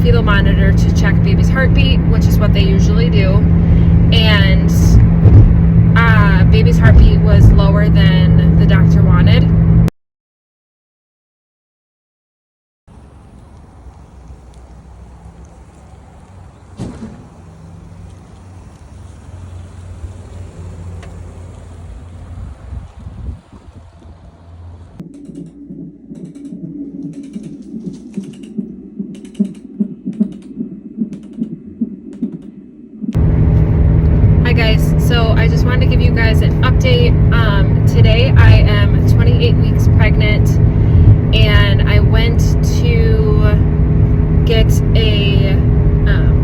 fetal monitor to check baby's heartbeat, which is what they usually do. And baby's heartbeat was lower than the doctor wanted. Hi guys, so I just wanted to give you guys an update. Today I am 28 weeks pregnant, and I went to get a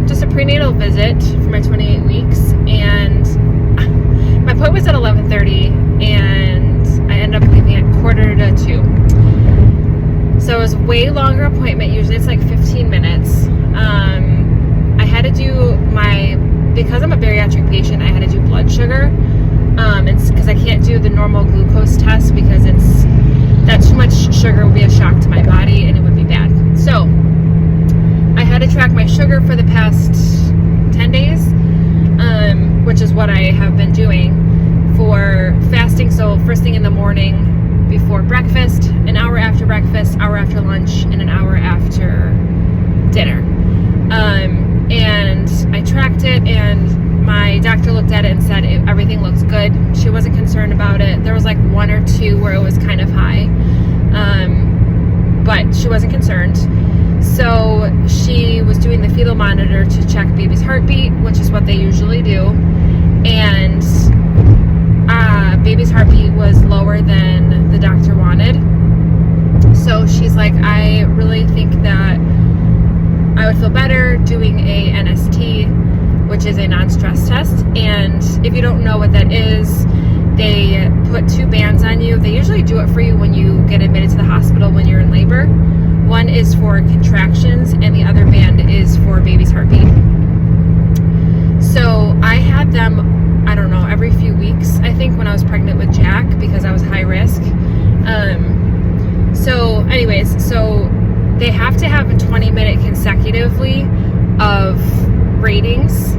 just a prenatal visit for my 28 weeks, and my appointment was at 11:30, and I ended up leaving at 1:45. So it was a way longer appointment. Usually it's like 15 minutes. I had to do because I'm a bariatric patient, I had to do blood sugar. It's because I can't do the normal glucose test because that too much sugar would be a shock to my body and it would be bad. So I had to track my sugar for the past 10 days, which is what I have been doing for fasting. So first thing in the morning before breakfast, an hour after breakfast, hour after lunch, and an hour after dinner. And I tracked it, and my doctor looked at it and said everything looks good. She wasn't concerned about it. There was like one or two where it was kind of high, but she wasn't concerned. So she was doing the fetal monitor to check baby's heartbeat, which is what they usually do. And baby's heartbeat was lower than the doctor wanted. So she's like, I really think that I would feel better doing a NST, which is a non-stress test. And if you don't know what that is, they put two bands on you. They usually do it for you when you get admitted to the hospital when you're in labor. One is for contractions, and the other band is for baby's heartbeat. So I had them, I don't know, every few weeks, I think, when I was pregnant with Jack, because I was high risk. So they have to have a 20-minute consecutively of ratings,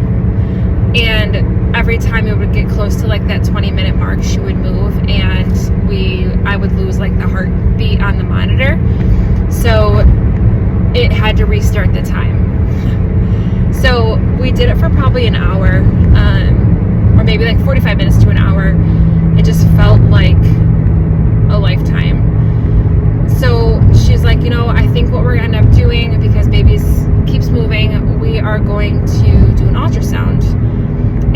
and every time it would get close to like that 20-minute mark, she would move, and I would lose like the heartbeat on the monitor. So it had to restart the time. So we did it for probably an hour, or maybe like 45 minutes to an hour. It just felt like a lifetime. So she's like, I think what we're going to end up doing, because baby keeps moving, we are going to do an ultrasound.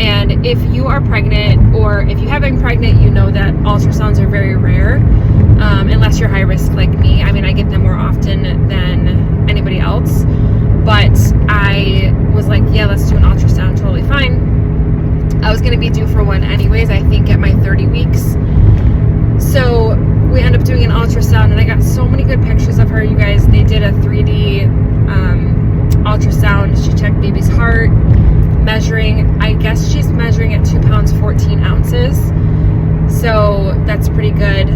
And if you are pregnant, or if you have been pregnant, you know that ultrasounds are very rare, unless you're high risk like me. I mean, I get them more often than anybody else. But I was like, yeah, let's do an ultrasound, totally fine. I was going to be due for one anyways, I think at my 30 weeks. So we ended up doing an ultrasound, and I got so many good pictures of her, you guys. They did a 3D ultrasound. She checked baby's heart, measuring, I guess she's measuring at 2 pounds 14 ounces. So that's pretty good.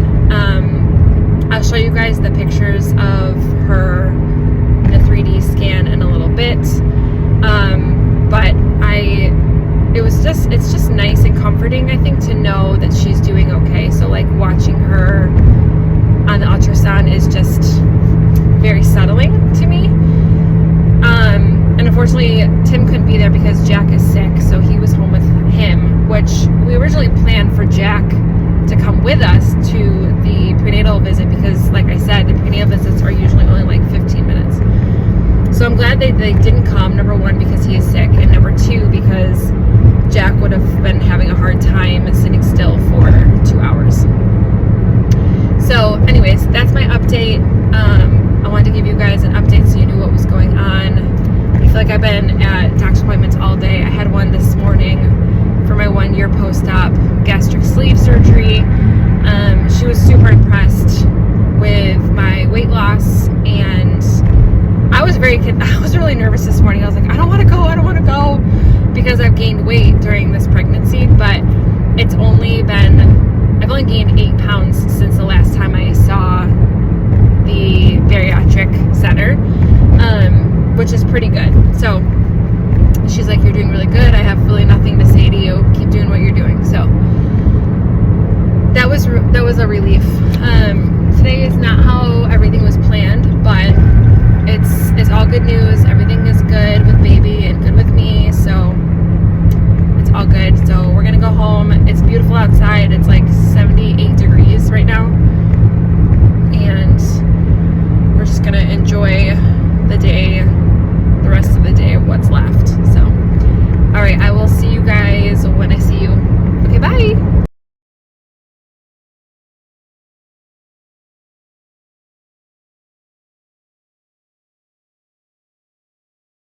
I'll show you guys the pictures of her, the 3D scan, in a little bit. But it's just nice and comforting, I think, to know that she's doing okay. So like watching her on the ultrasound is just very settling to me. And unfortunately Tim couldn't be there because Jack is sick, so he was home with him, which we originally planned for Jack to come with us to the prenatal visit, because like I said, the prenatal visits are usually only like 15 minutes. So I'm glad they didn't come, number one, because he is sick, and number two, because Jack would have been having a hard time sitting still for 2 hours. So anyways, that's my update. I wanted to give you guys an update so you knew what was going on. I feel like I've been at doctor's appointments all day. I had one this morning for my 1-year post-op gastric sleeve surgery. She was super impressed with my weight loss, and I was really nervous this morning. I was like, I don't want to go, because I've gained weight during this pregnancy, but I've only gained 8 pounds since the last time I saw the bariatric center, which which is pretty good. So she's like, you're doing really good. I have really nothing to say to you. Keep doing what you're doing. So that was a relief. Today is not how everything was planned, but it's all good news. Everything is good with baby and good with me. So it's all good. So we're gonna go home. It's beautiful outside. It's like 78 degrees right now, and we're just gonna enjoy the day, the rest of the day of what's left. So all right, I will see you